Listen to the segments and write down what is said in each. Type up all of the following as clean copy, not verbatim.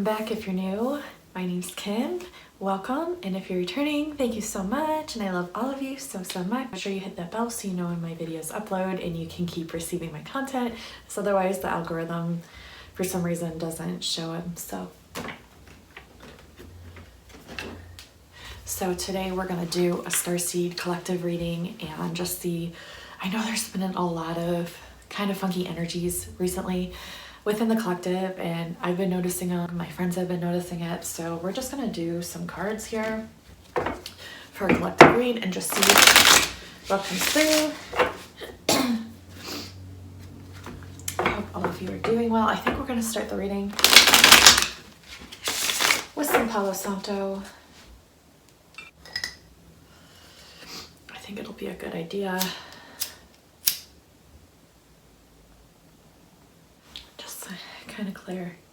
Welcome back if you're new. My name's Kim. Welcome, and if you're returning, thank you so much, and I love all of you so much. Make sure you hit that bell so you know when my videos upload and you can keep receiving my content, so otherwise the algorithm for some reason doesn't show them. So today we're gonna do a Starseed collective reading and just see, I know there's been a lot of kind of funky energies recently within the collective, and I've been noticing them, my friends have been noticing it, so we're just gonna do some cards here for a collective read and just see what comes through. I hope all of you are doing well. I think we're gonna start the reading with some Palo Santo. I think it'll be a good idea. Kind of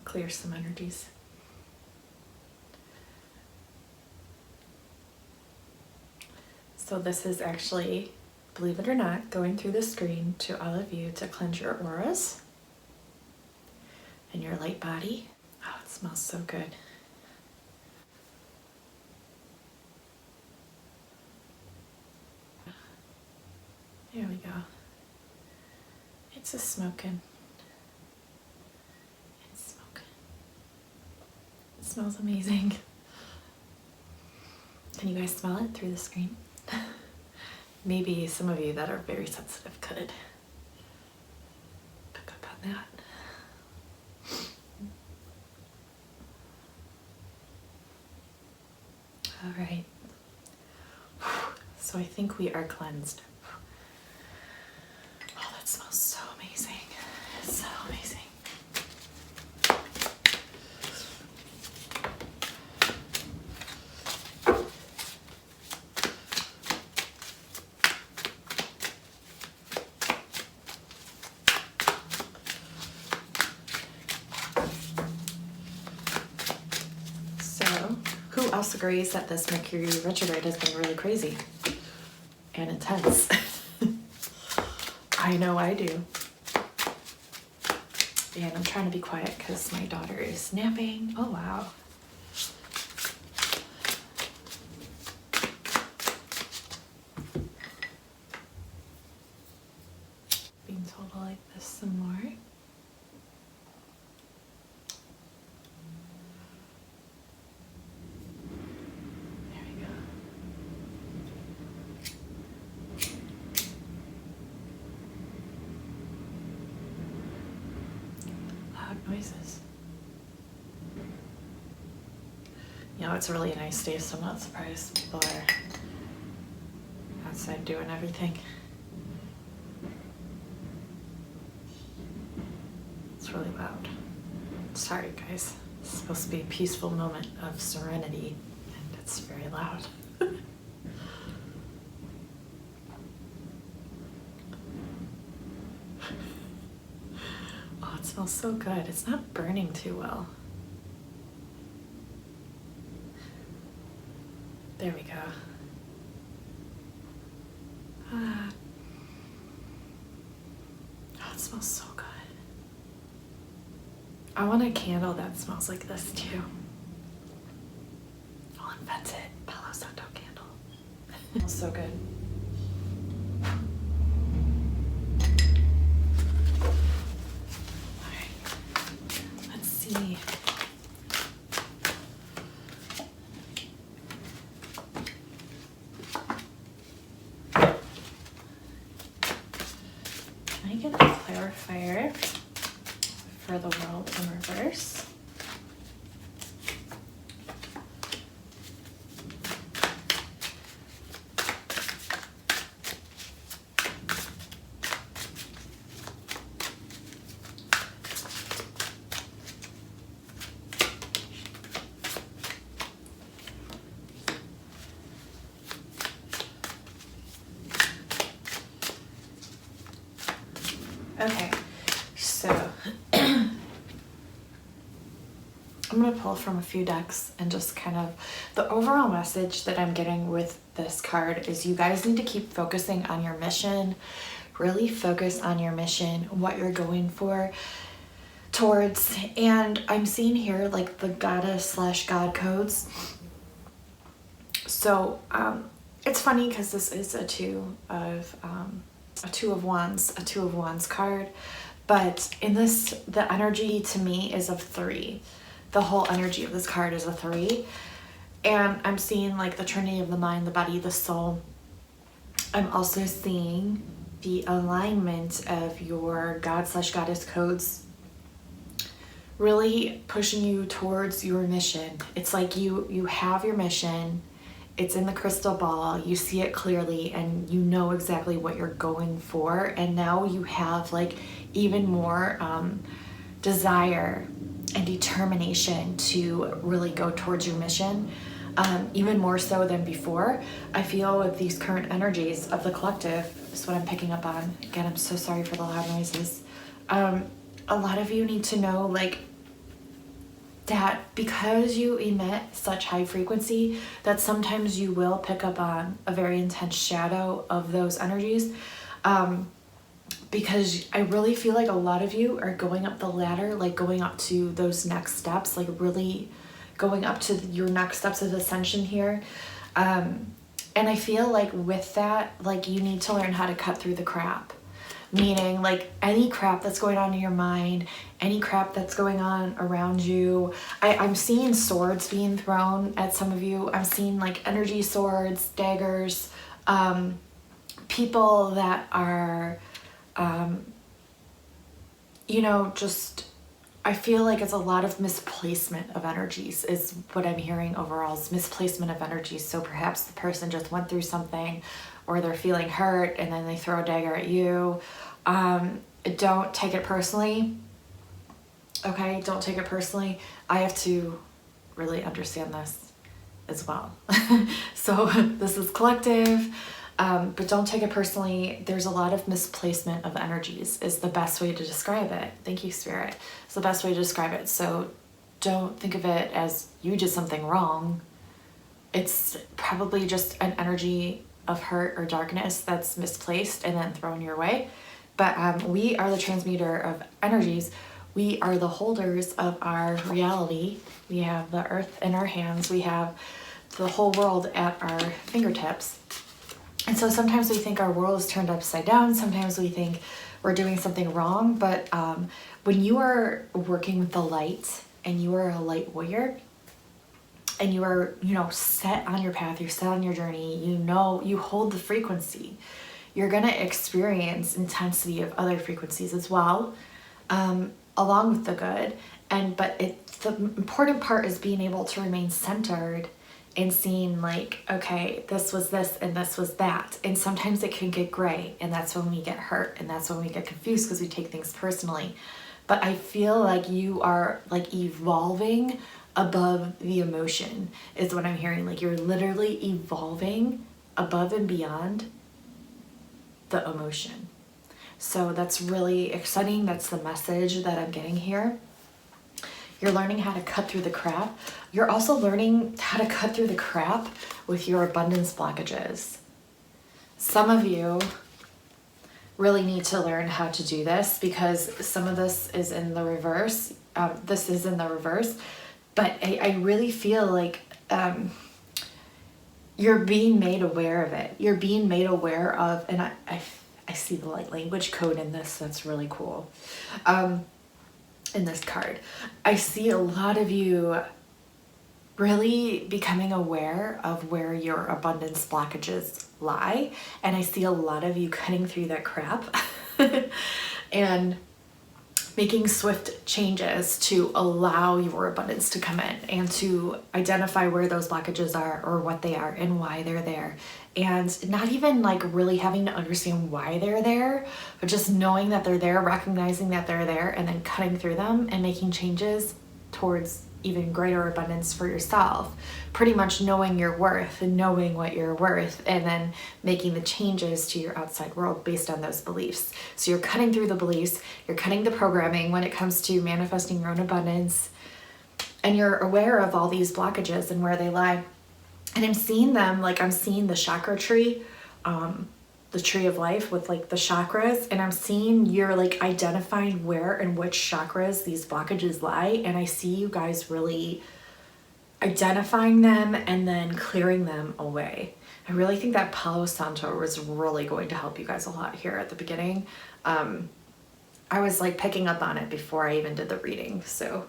clear some energies. So this is actually, believe it or not, going through the screen to all of you to cleanse your auras and your light body. Oh, it smells so good. There we go. It's a smoking. It smells amazing. Can you guys smell it through the screen? Maybe some of you that are very sensitive could pick up on that. All right. So I think we are cleansed. Oh, that smells so amazing. It's so amazing. Who else agrees that this Mercury retrograde has been really crazy and intense? I know I do. And I'm trying to be quiet because my daughter is napping. Oh, wow. Being told to like this some more. Noises. You know, it's really a nice day, so I'm not surprised people are outside doing everything. It's really loud. Sorry, guys. It's supposed to be a peaceful moment of serenity, and it's very loud. It smells so good. It's not burning too well. There we go. Oh, it smells so good. I want a candle that smells like this too. I'll invent it. Palo Santo candle. It smells so good. Can I get a clarifier for the world in reverse? Okay, so I'm going to pull from a few decks and just kind of, the overall message that I'm getting with this card is you guys need to keep focusing on your mission, really focus on your mission, what you're going for. towards. And I'm seeing here like the goddess / god codes. So it's funny because this is a two of wands card, but in this, the energy to me is of 3. The whole energy of this card is a 3, and I'm seeing like the trinity of the mind, the body, the soul. I'm also seeing the alignment of your god / goddess codes really pushing you towards your mission. It's like you have your mission, it's in the crystal ball, you see it clearly, and you know exactly what you're going for, and now you have like even more desire and determination to really go towards your mission, even more so than before. I feel with these current energies of the collective, is what I'm picking up on. Again, I'm so sorry for the loud noises. A lot of you need to know like that because you emit such high frequency, that sometimes you will pick up on a very intense shadow of those energies. Because I really feel like a lot of you are going up the ladder, like going up to those next steps, like really going up to your next steps of ascension here. And I feel like with that, like you need to learn how to cut through the crap. Meaning like any crap that's going on in your mind, any crap that's going on around you. I'm seeing swords being thrown at some of you. I'm seeing like energy swords, daggers, people that are, you know, just, I feel like it's a lot of misplacement of energies is what I'm hearing overall, is misplacement of energies. So perhaps the person just went through something, or they're feeling hurt and then they throw a dagger at you. Don't take it personally. Okay, don't take it personally. I have to really understand this as well. So this is collective, but don't take it personally. There's a lot of misplacement of energies is the best way to describe it. Thank you, Spirit. It's the best way to describe it. So don't think of it as you did something wrong. It's probably just an energy of hurt or darkness that's misplaced and then thrown your way. But we are the transmuter of energies. We are the holders of our reality. We have the earth in our hands. We have the whole world at our fingertips. And so sometimes we think our world is turned upside down. Sometimes we think we're doing something wrong. But when you are working with the light and you are a light warrior, and you are, you know, set on your path, you're set on your journey, you know, you hold the frequency, you're going to experience intensity of other frequencies as well, along with the good. But the important part is being able to remain centered and seeing like, okay, this was this and this was that. And sometimes it can get gray, and that's when we get hurt, and that's when we get confused because we take things personally. But I feel like you are like evolving above the emotion is what I'm hearing. Like you're literally evolving above and beyond the emotion. So that's really exciting. That's the message that I'm getting here. You're learning how to cut through the crap. You're also learning how to cut through the crap with your abundance blockages. Some of you really need to learn how to do this because some of this is in the reverse. This is in the reverse. But I really feel like you're being made aware of it. You're being made aware of, and I see the light language code in this. That's really cool. In this card, I see a lot of you really becoming aware of where your abundance blockages lie. And I see a lot of you cutting through that crap and making swift changes to allow your abundance to come in and to identify where those blockages are or what they are and why they're there. And not even like really having to understand why they're there, but just knowing that they're there, recognizing that they're there, and then cutting through them and making changes towards even greater abundance for yourself. Pretty much knowing your worth and knowing what you're worth, and then making the changes to your outside world based on those beliefs. So you're cutting through the beliefs, you're cutting the programming when it comes to manifesting your own abundance, and you're aware of all these blockages and where they lie. And I'm seeing them, like I'm seeing the chakra tree the tree of life with like the chakras, and I'm seeing you're like identifying where and which chakras these blockages lie, and I see you guys really identifying them and then clearing them away. I really think that Palo Santo was really going to help you guys a lot here at the beginning. I was like picking up on it before I even did the reading, so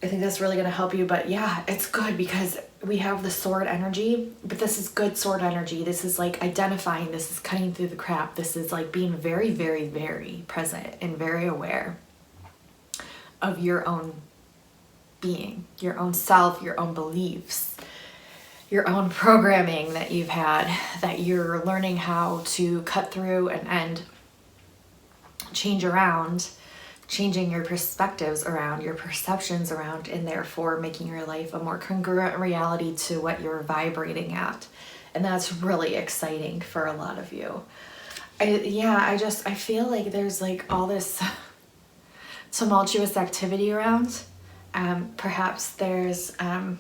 I think that's really going to help you. But yeah, it's good because we have the sword energy, but this is good sword energy. This is like identifying, this is cutting through the crap. This is like being very, very, very present and very aware of your own being, your own self, your own beliefs, your own programming that you've had, that you're learning how to cut through and end, change around, changing your perspectives around, your perceptions around, and therefore making your life a more congruent reality to what you're vibrating at. And that's really exciting for a lot of you. I feel like there's like all this tumultuous activity around. Perhaps there's, I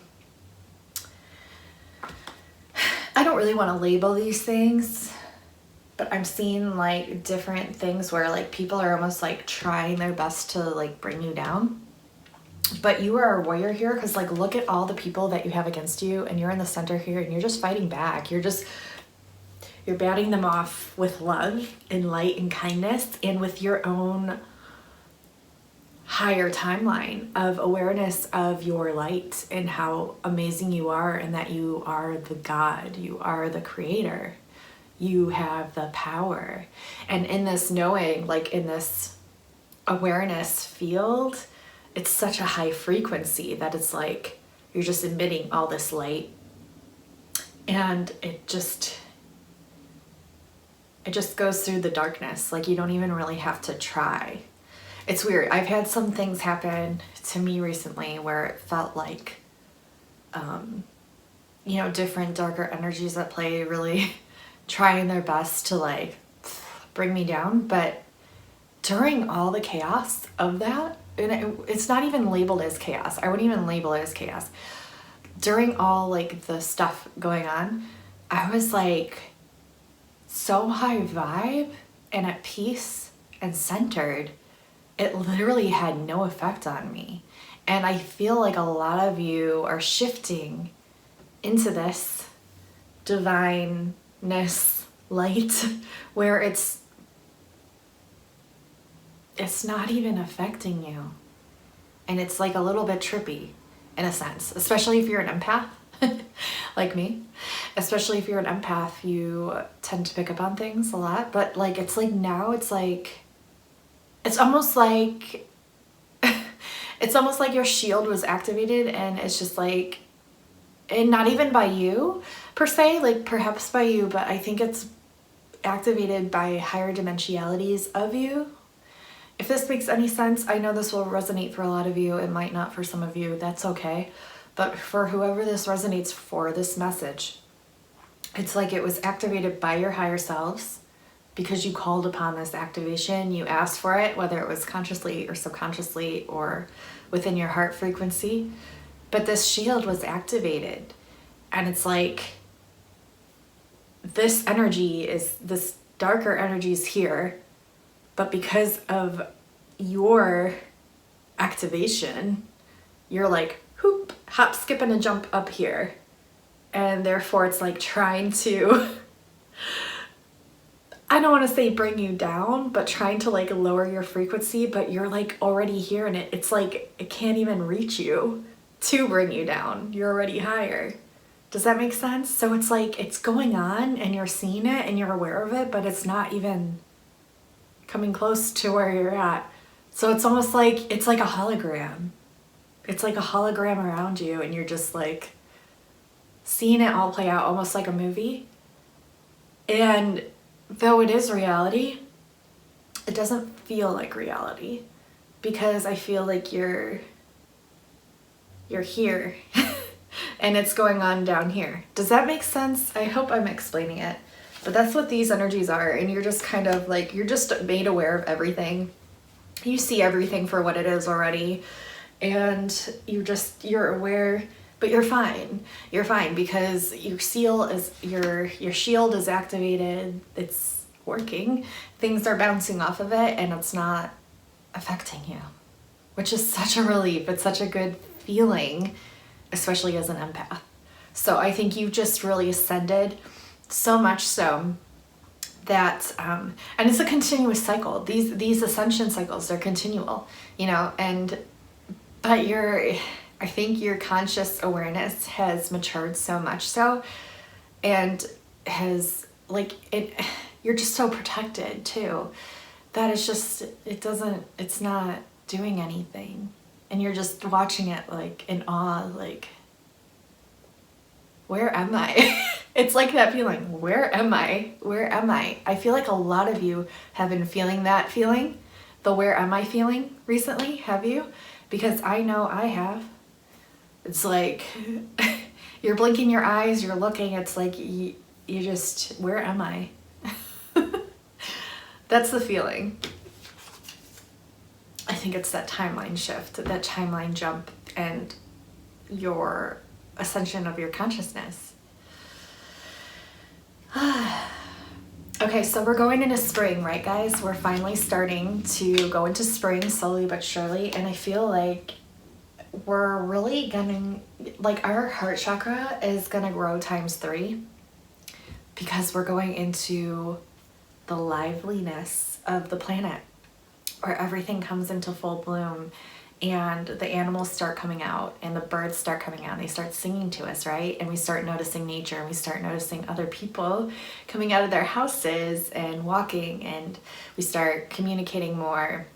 don't really want to label these things, but I'm seeing like different things where like people are almost like trying their best to like bring you down. But you are a warrior here, because like look at all the people that you have against you, and you're in the center here and you're just fighting back. You're batting them off with love and light and kindness, and with your own higher timeline of awareness of your light and how amazing you are, and that you are the God, you are the creator. You have the power. And in this knowing, like in this awareness field, it's such a high frequency that it's like you're just emitting all this light, and it just goes through the darkness. Like you don't even really have to try. It's weird. I've had some things happen to me recently where it felt like different darker energies at play really trying their best to like bring me down. But during all the chaos of that, and it's not even labeled as chaos, I wouldn't even label it as chaos. During all like the stuff going on, I was like so high vibe and at peace and centered. It literally had no effect on me. And I feel like a lot of you are shifting into this divineness light where it's not even affecting you. And it's like a little bit trippy in a sense, especially if you're an empath like me. Especially if you're an empath, you tend to pick up on things a lot. But like it's like now it's almost like your shield was activated, and it's just like, and not even by you per se, like perhaps by you, but I think it's activated by higher dimensionalities of you. If this makes any sense, I know this will resonate for a lot of you. It might not for some of you. That's okay. But for whoever this resonates for, this message, it's like it was activated by your higher selves because you called upon this activation. You asked for it, whether it was consciously or subconsciously or within your heart frequency. But this shield was activated. And it's like this darker energy is here. But because of your activation, you're like, hoop, hop, skip, and a jump up here. And therefore it's like trying to, I don't want to say bring you down, but trying to like lower your frequency, but you're like already here, and it's like it can't even reach you to bring you down. You're already higher. Does that make sense? So it's like it's going on and you're seeing it and you're aware of it, but it's not even coming close to where you're at. So it's almost like it's like a hologram. It's like a hologram around you, and you're just like seeing it all play out almost like a movie. And though it is reality, it doesn't feel like reality, because I feel like you're here and it's going on down here. Does that make sense? I hope I'm explaining it. But that's what these energies are, and you're just kind of like, you're just made aware of everything. You see everything for what it is already, and you're aware But you're fine. You're fine because your shield is activated. It's working. Things are bouncing off of it and it's not affecting you, which is such a relief. It's such a good feeling, especially as an empath. So I think you've just really ascended, so much so that, and it's a continuous cycle. These ascension cycles, they're continual, you know, but I think your conscious awareness has matured so much so, and has you're just so protected too, that it's not doing anything. And you're just watching it like in awe, like, where am I? It's like that feeling, where am I? Where am I? I feel like a lot of you have been feeling that feeling, the where am I feeling recently, have you? Because I know I have. It's like, you're blinking your eyes, you're looking, it's like, you just, where am I? That's the feeling. I think it's that timeline shift, that timeline jump, and your ascension of your consciousness. Okay, so we're going into spring, right guys? We're finally starting to go into spring slowly but surely, and I feel like we're really gonna, like, our heart chakra is gonna grow ×3 because we're going into the liveliness of the planet, where everything comes into full bloom and the animals start coming out and the birds start coming out and they start singing to us, right? And we start noticing nature and we start noticing other people coming out of their houses and walking, and we start communicating more,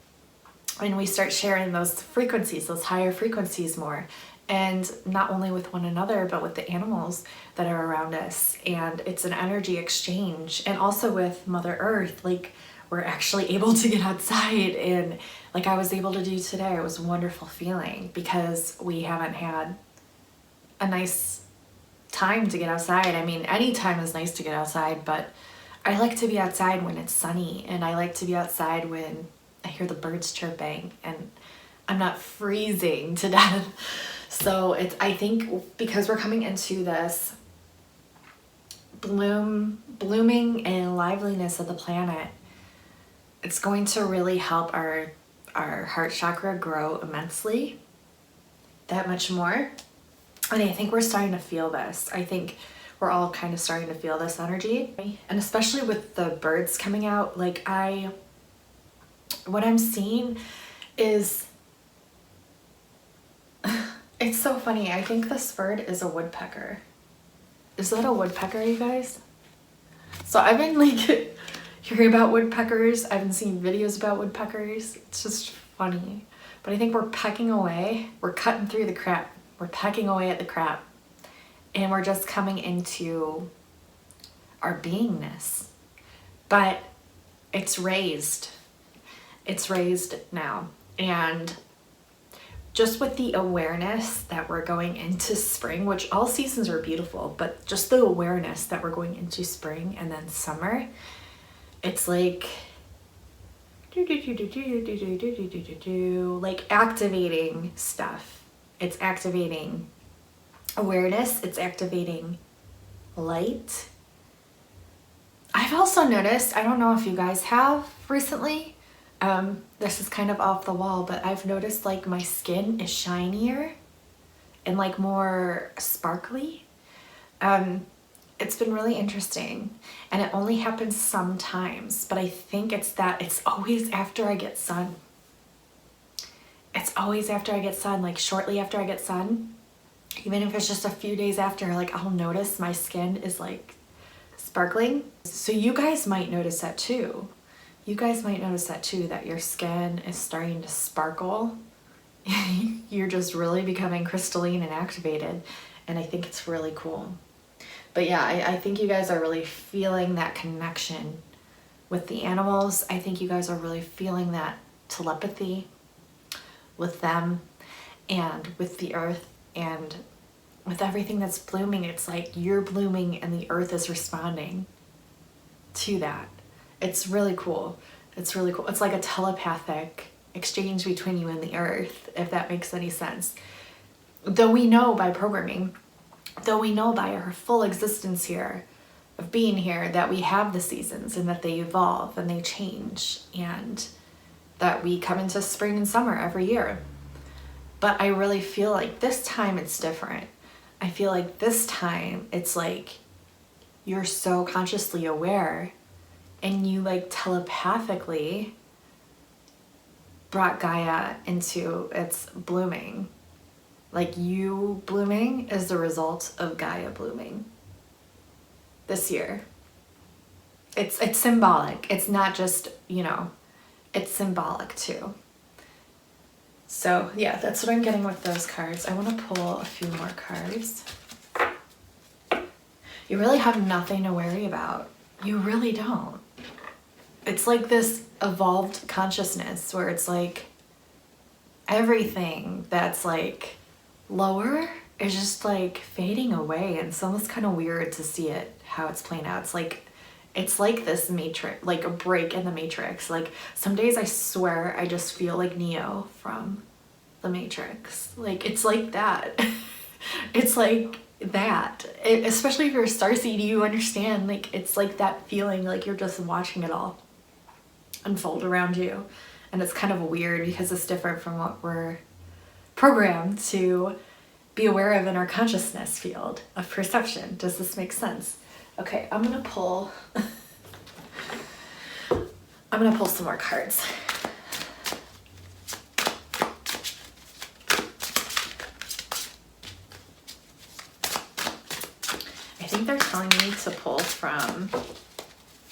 and we start sharing those frequencies, those higher frequencies more, and not only with one another but with the animals that are around us. And it's an energy exchange, and also with Mother Earth. Like, we're actually able to get outside, and like I was able to do today, it was a wonderful feeling because we haven't had a nice time to get outside. I mean, any time is nice to get outside, but I like to be outside when it's sunny, and I like to be outside when I hear the birds chirping and I'm not freezing to death. So I think because we're coming into this blooming and liveliness of the planet, it's going to really help our heart chakra grow immensely, that much more. And I think we're starting to feel this. I think we're all kind of starting to feel this energy. And especially with the birds coming out, like what I'm seeing is, it's so funny. I think this bird is a woodpecker. Is that a woodpecker, you guys? So I've been like hearing about woodpeckers. I've been seeing videos about woodpeckers. It's just funny. But I think we're pecking away. We're cutting through the crap. We're pecking away at the crap. And we're just coming into our beingness. But it's raised. It's raised now. And just with the awareness that we're going into spring, which all seasons are beautiful, but just the awareness that we're going into spring and then summer, it's like activating stuff. It's activating awareness. It's activating light. I've also noticed, I don't know if you guys have recently, this is kind of off the wall, but I've noticed like my skin is shinier and like more sparkly. It's been really interesting, and it only happens sometimes, but I think it's always after I get sun. It's always after I get sun, like shortly after I get sun, even if it's just a few days after, like I'll notice my skin is like sparkling. So you guys might notice that too. You guys might notice that too, that your skin is starting to sparkle. You're just really becoming crystalline and activated, and I think it's really cool. But yeah, I think you guys are really feeling that connection with the animals. I think you guys are really feeling that telepathy with them and with the earth and with everything that's blooming. It's like you're blooming and the earth is responding to that. It's really cool. It's really cool. It's like a telepathic exchange between you and the earth, if that makes any sense. though we know by programming, though we know by our full existence here, of being here, that we have the seasons and that they evolve and they change, and that we come into spring and summer every year. But I really feel like this time it's different. I feel like this time it's like you're so consciously aware, and you like telepathically brought Gaia into its blooming. Like, you blooming is the result of Gaia blooming this year. It's symbolic. It's not just, you know, it's symbolic too. So yeah, that's what I'm getting with those cards. I want to pull a few more cards. You really have nothing to worry about. You really don't. It's like this evolved consciousness where it's like everything that's like lower is just like fading away, and it's almost kind of weird to see it, how it's playing out. It's like this matrix, like a break in the matrix. Like some days I swear I just feel like Neo from the Matrix. Like it's like that. It's like that. Especially if you're a starseed, you understand, like it's like that feeling like you're just watching it all unfold around you. And it's kind of weird because it's different from what we're programmed to be aware of in our consciousness field of perception. Does this make sense? Okay, I'm gonna pull some more cards. I think they're telling me to pull from,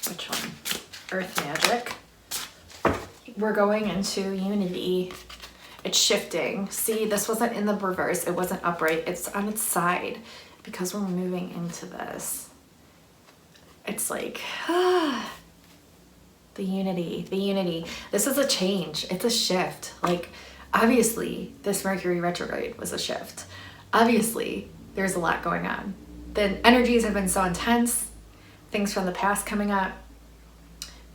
which one? Earth Magic. We're going into unity. It's shifting. See, this wasn't in the reverse. It wasn't upright. It's on its side because we're moving into this. It's like, the unity. This is a change. It's a shift. Like, obviously, this Mercury retrograde was a shift. Obviously, there's a lot going on. The energies have been so intense. Things from the past coming up.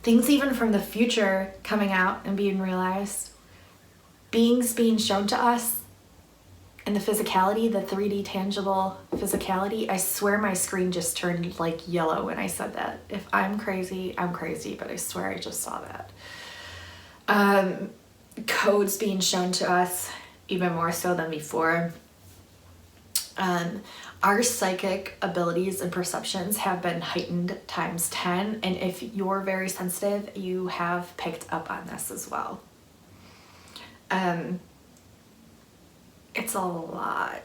Things even from the future coming out and being realized. Beings being shown to us in the physicality, the 3D tangible physicality. I swear my screen just turned like yellow when I said that. If I'm crazy, I'm crazy, but I swear I just saw that. Codes being shown to us even more so than before. Our psychic abilities and perceptions have been heightened times 10, and if you're very sensitive, you have picked up on this as well. It's a lot.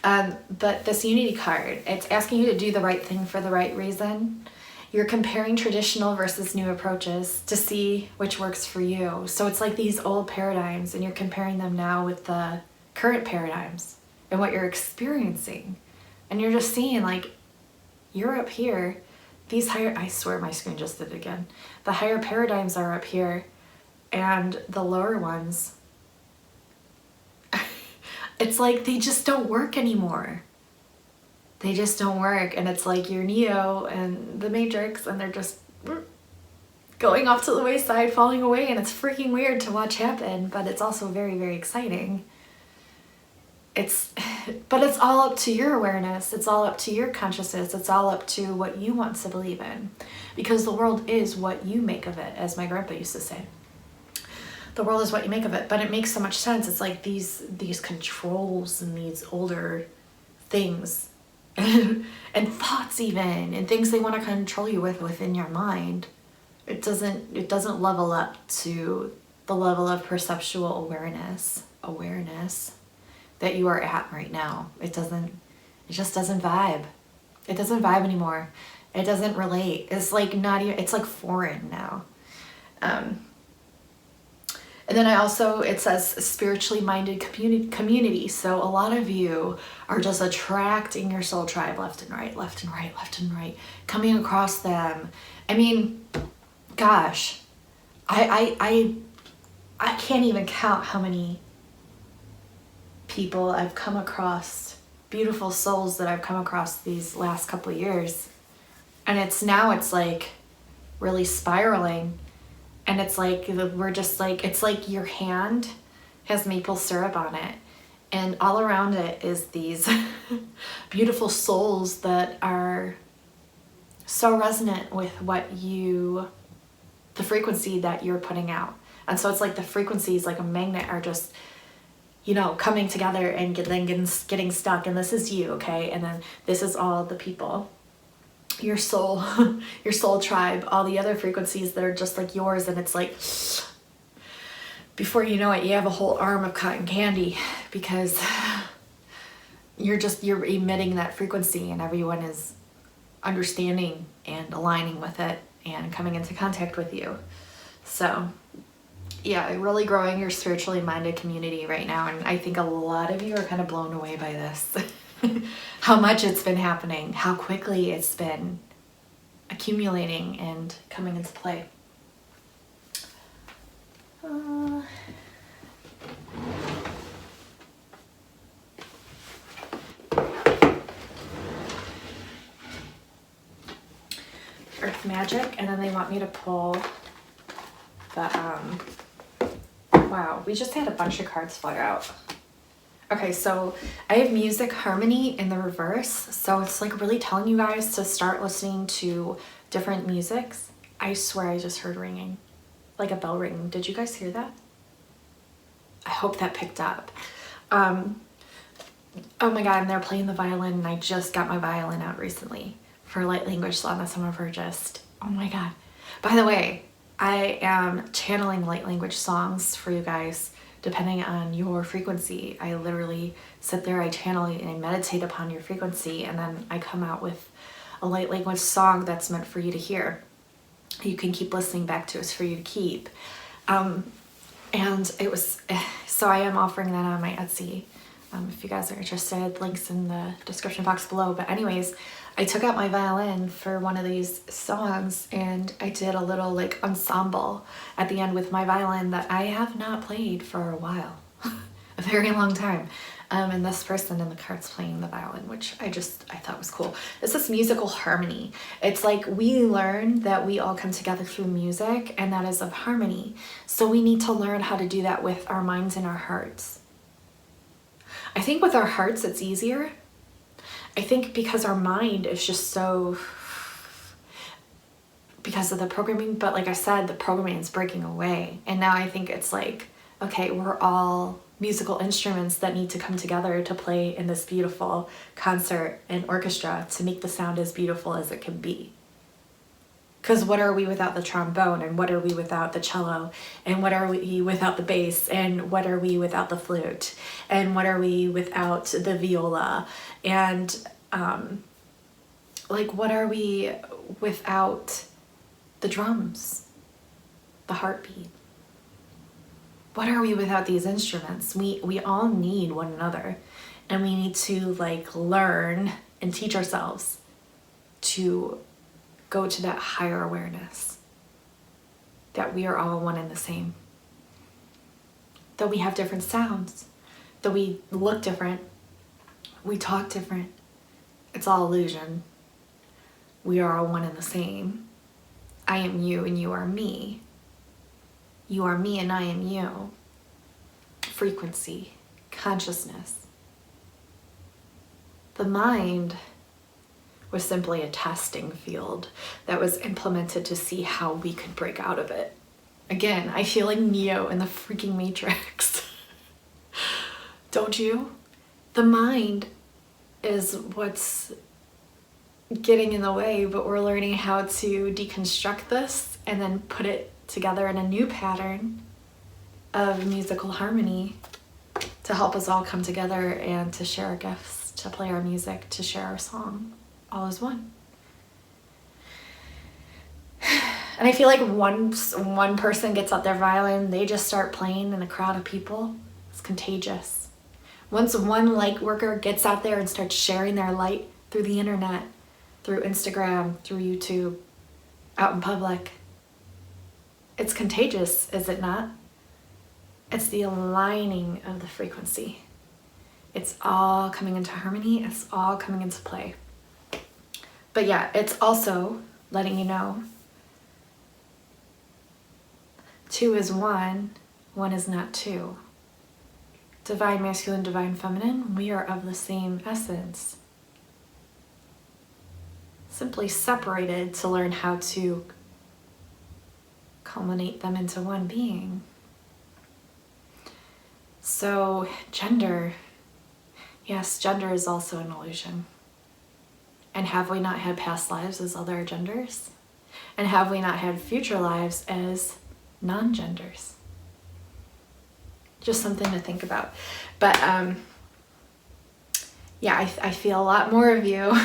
But this unity card, it's asking you to do the right thing for the right reason. You're comparing traditional versus new approaches to see which works for you. So it's like these old paradigms, and you're comparing them now with the current paradigms and what you're experiencing. And you're just seeing, like, you're up here. These higher, I swear my screen just did it again. The higher paradigms are up here, and the lower ones, it's like they just don't work anymore. They just don't work. And it's like you're Neo and the Matrix, and they're just going off to the wayside, falling away, and it's freaking weird to watch happen, but it's also very, very exciting. But it's all up to your awareness. It's all up to your consciousness. It's all up to what you want to believe in, because the world is what you make of it, as my grandpa used to say. The world is what you make of it. But it makes so much sense. It's like these controls and these older things and thoughts even, and things they want to control you with within your mind. It doesn't level up to the level of perceptual awareness that you are at right now. It just doesn't vibe. It doesn't vibe anymore. It doesn't relate. It's like not even, it's like foreign now. And then it says spiritually minded community. So a lot of you are just attracting your soul tribe left and right, coming across them. I mean, gosh, I can't even count how many people I've come across, beautiful souls that I've come across these last couple of years. And it's like really spiraling. And it's like, we're just like, it's like your hand has maple syrup on it. And all around it is these beautiful souls that are so resonant with the frequency that you're putting out. And so it's like the frequencies, like a magnet, are just, you know, coming together and then getting stuck. And this is you, okay? And then this is all the people, your soul, your soul tribe, all the other frequencies that are just like yours. And it's like, before you know it, you have a whole arm of cotton candy, because you're emitting that frequency, and everyone is understanding and aligning with it and coming into contact with you. So yeah, really growing your spiritually minded community right now. And I think a lot of you are kind of blown away by this. How much it's been happening, how quickly it's been accumulating and coming into play. Earth Magic, and then they want me to pull the, wow, we just had a bunch of cards fly out. Okay, so I have Music Harmony in the reverse, so it's like really telling you guys to start listening to different musics. I swear I just heard ringing, like a bell ringing. Did you guys hear that? I hope that picked up. Oh my God, and they're playing the violin, and I just got my violin out recently for light language song that some of her just, oh my God. By the way, I am channeling light language songs for you guys, depending on your frequency. I literally sit there, I channel and I meditate upon your frequency, and then I come out with a light language song that's meant for you to hear. You can keep listening back to, it's for you to keep. And it was, so I am offering that on my Etsy. If you guys are interested, links in the description box below. But anyways, I took out my violin for one of these songs, and I did a little like ensemble at the end with my violin that I have not played for a while, a very long time. And this person in the cards playing the violin, which I thought was cool. This is musical harmony. It's like we learn that we all come together through music, and that is of harmony. So we need to learn how to do that with our minds and our hearts. I think with our hearts, it's easier. I think because our mind is just so, because of the programming, but like I said, the programming is breaking away. And now I think it's like, okay, we're all musical instruments that need to come together to play in this beautiful concert and orchestra to make the sound as beautiful as it can be. Because what are we without the trombone, and what are we without the cello, and what are we without the bass, and what are we without the flute, and what are we without the viola, and like what are we without the drums, the heartbeat? What are we without these instruments? We all need one another, and we need to like learn and teach ourselves to go to that higher awareness that we are all one and the same, that we have different sounds, that we look different, we talk different. It's all illusion. We are all one and the same. I am you and you are me. You are me and I am you. Frequency, consciousness. The mind was simply a testing field that was implemented to see how we could break out of it. Again, I feel like Neo in the freaking Matrix. Don't you? The mind is what's getting in the way, but we're learning how to deconstruct this and then put it together in a new pattern of musical harmony to help us all come together and to share our gifts, to play our music, to share our song. All is one. And I feel like once one person gets out their violin, they just start playing in a crowd of people. It's contagious. Once one light worker gets out there and starts sharing their light through the internet, through Instagram, through YouTube, out in public, it's contagious, is it not? It's the aligning of the frequency. It's all coming into harmony. It's all coming into play. But yeah, it's also letting you know 2 is 1, 1 is not 2. divine masculine, divine feminine, we are of the same essence. Simply separated to learn how to culminate them into one being. So gender, yes, gender is also an illusion. And have we not had past lives as other genders? And have we not had future lives as non-genders? Just something to think about. But yeah, I feel a lot more of you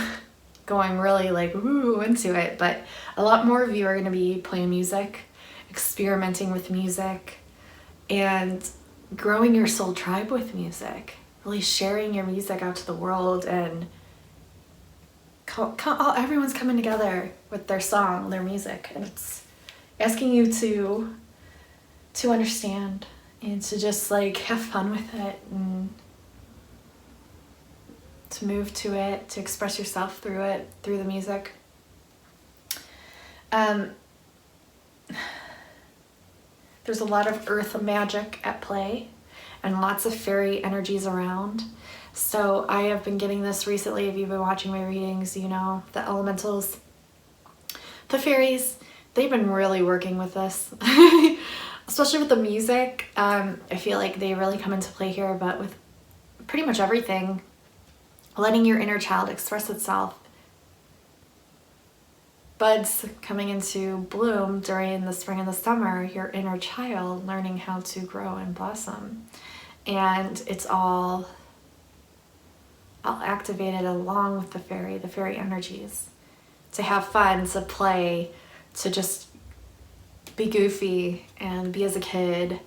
going really like ooh into it, but a lot more of you are going to be playing music, experimenting with music, and growing your soul tribe with music, really sharing your music out to the world, and everyone's coming together with their song, their music, and it's asking you to understand and to just like have fun with it and to move to it, to express yourself through it, through the music. There's a lot of earth magic at play and lots of fairy energies around. So I have been getting this recently. If you've been watching my readings, you know, the elementals, the fairies, they've been really working with this, especially with the music. I feel like they really come into play here, but with pretty much everything, letting your inner child express itself. Buds coming into bloom during the spring and the summer, your inner child learning how to grow and blossom. And it's all activated along with the fairy energies. To have fun, to play, to just be goofy and be as a kid,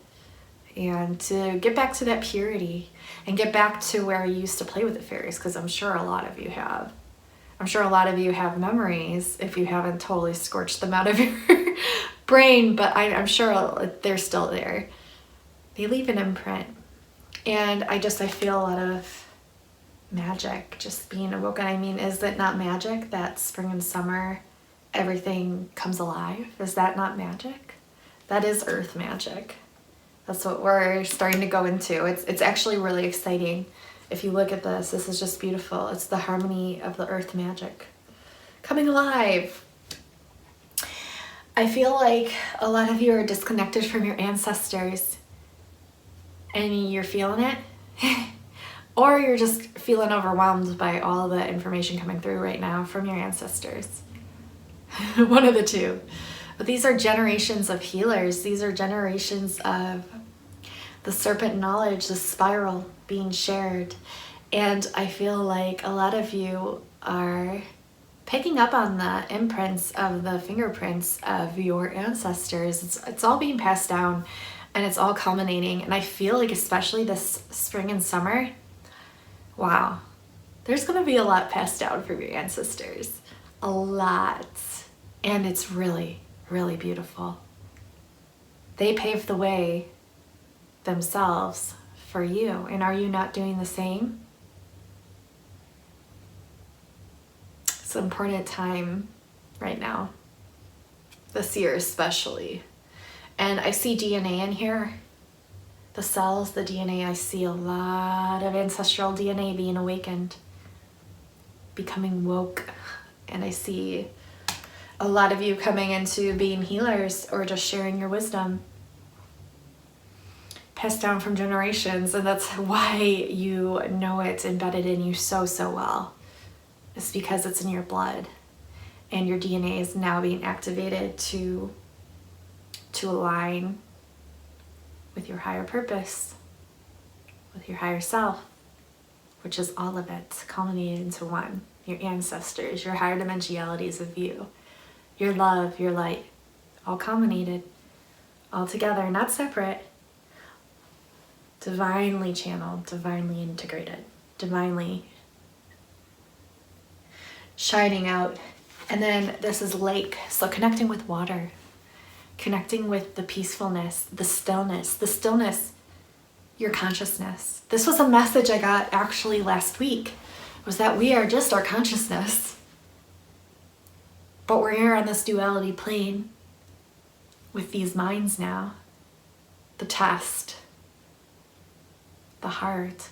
and to get back to that purity and get back to where you used to play with the fairies, because I'm sure a lot of you have. I'm sure a lot of you have memories if you haven't totally scorched them out of your brain, but I'm sure they're still there. They leave an imprint. And I feel a lot of magic just being awoken. I mean, is it not magic that spring and summer, everything comes alive? Is that not magic? That is earth magic. That's what we're starting to go into. It's actually really exciting. If you look at this is just beautiful. It's the harmony of the earth magic coming alive. I feel like a lot of you are disconnected from your ancestors and you're feeling it. Or you're just feeling overwhelmed by all the information coming through right now from your ancestors. One of the two. But these are generations of healers. These are generations of the serpent knowledge, the spiral being shared. And I feel like a lot of you are picking up on the imprints of the fingerprints of your ancestors. It's all being passed down and it's all culminating. And I feel like especially this spring and summer, wow, there's going to be a lot passed down from your ancestors. A lot. And it's really, really beautiful. They paved the way themselves for you. And are you not doing the same? It's an important time right now. This year especially. And I see DNA in here. The cells, the DNA, I see a lot of ancestral DNA being awakened, becoming woke. And I see a lot of you coming into being healers or just sharing your wisdom passed down from generations. And that's why you know it's embedded in you so well. It's because it's in your blood and your DNA is now being activated to align with your higher purpose, with your higher self, which is all of it culminated into one. Your ancestors, your higher dimensionalities of you, your love, your light, all culminated, all together, not separate, divinely channeled, divinely integrated, divinely shining out. And then this is lake, so connecting with water, connecting with the peacefulness, the stillness, your consciousness. This was a message I got actually last week, was that we are just our consciousness. But we're here on this duality plane with these minds now. The test the heart,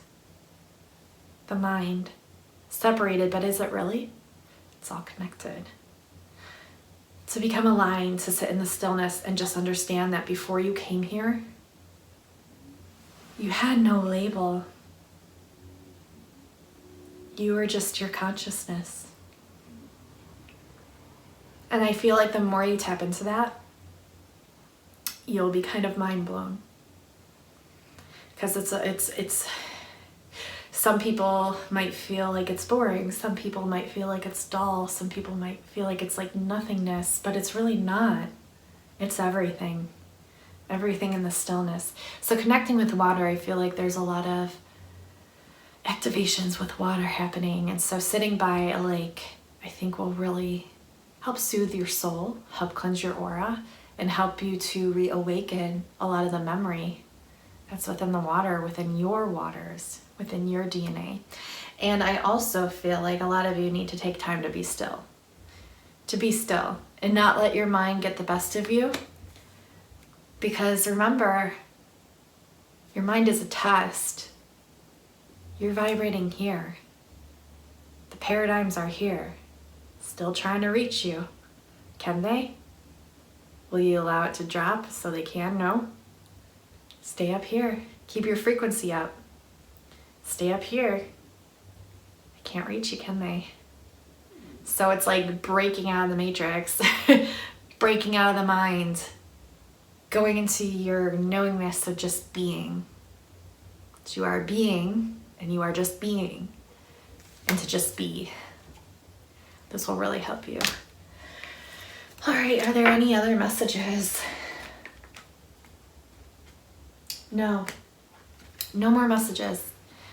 the mind, separated, but is it really? It's all connected. To become aligned, to sit in the stillness and just understand that before you came here, you had no label. You were just your consciousness. And I feel like the more you tap into that, you'll be kind of mind blown. Because it's some people might feel like it's boring. Some people might feel like it's dull. Some people might feel like it's like nothingness, but it's really not. It's everything. Everything in the stillness. So connecting with water, I feel like there's a lot of activations with water happening. And so sitting by a lake, I think will really help soothe your soul, help cleanse your aura, and help you to reawaken a lot of the memory that's within the water, within your waters, within your DNA. And I also feel like a lot of you need to take time to be still. To be still and not let your mind get the best of you. Because remember, your mind is a test. You're vibrating here. The paradigms are here, still trying to reach you. Can they? Will you allow it to drop so they can? No. Stay up here. Keep your frequency up. Stay up here. I can't reach you, can they? So it's like breaking out of the matrix, breaking out of the mind, going into your knowingness of just being. You are being, and you are just being, and to just be. This will really help you. All right, are there any other messages? No more messages.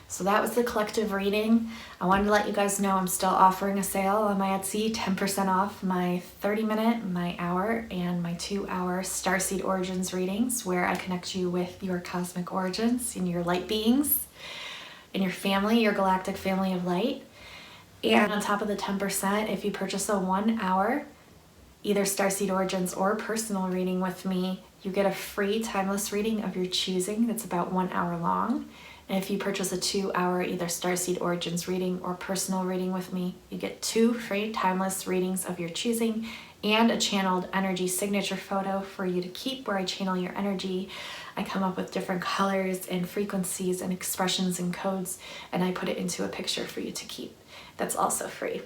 So that was the collective reading. I wanted to let you guys know I'm still offering a sale on my Etsy, 10% off my 30-minute, my hour, and my 2-hour Starseed Origins readings, where I connect you with your cosmic origins and your light beings and your family, your galactic family of light. And on top of the 10%, if you purchase a 1-hour, either Starseed Origins or personal reading with me, you get a free timeless reading of your choosing that's about 1 hour long. And if you purchase a 2-hour either Starseed Origins reading or personal reading with me, you get 2 free timeless readings of your choosing and a channeled energy signature photo for you to keep where I channel your energy. I come up with different colors and frequencies and expressions and codes, and I put it into a picture for you to keep. That's also free.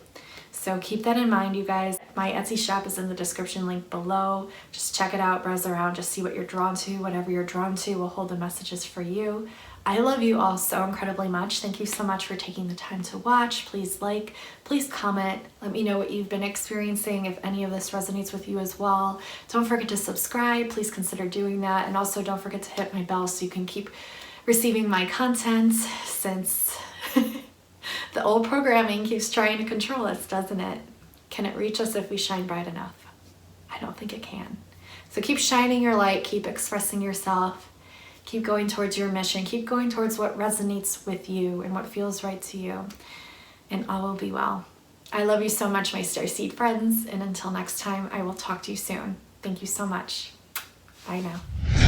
So keep that in mind, you guys. My Etsy shop is in the description link below. Just check it out, browse around, just see what you're drawn to. Whatever you're drawn to will hold the messages for you. I love you all so incredibly much. Thank you so much for taking the time to watch. Please like, please comment. Let me know what you've been experiencing, if any of this resonates with you as well. Don't forget to subscribe. Please consider doing that. And also don't forget to hit my bell so you can keep receiving my content, since the old programming keeps trying to control us, doesn't it? Can it reach us if we shine bright enough? I don't think it can. So keep shining your light, keep expressing yourself, keep going towards your mission, keep going towards what resonates with you and what feels right to you, and all will be well. I love you so much, my Starseed friends, and until next time, I will talk to you soon. Thank you so much. Bye now.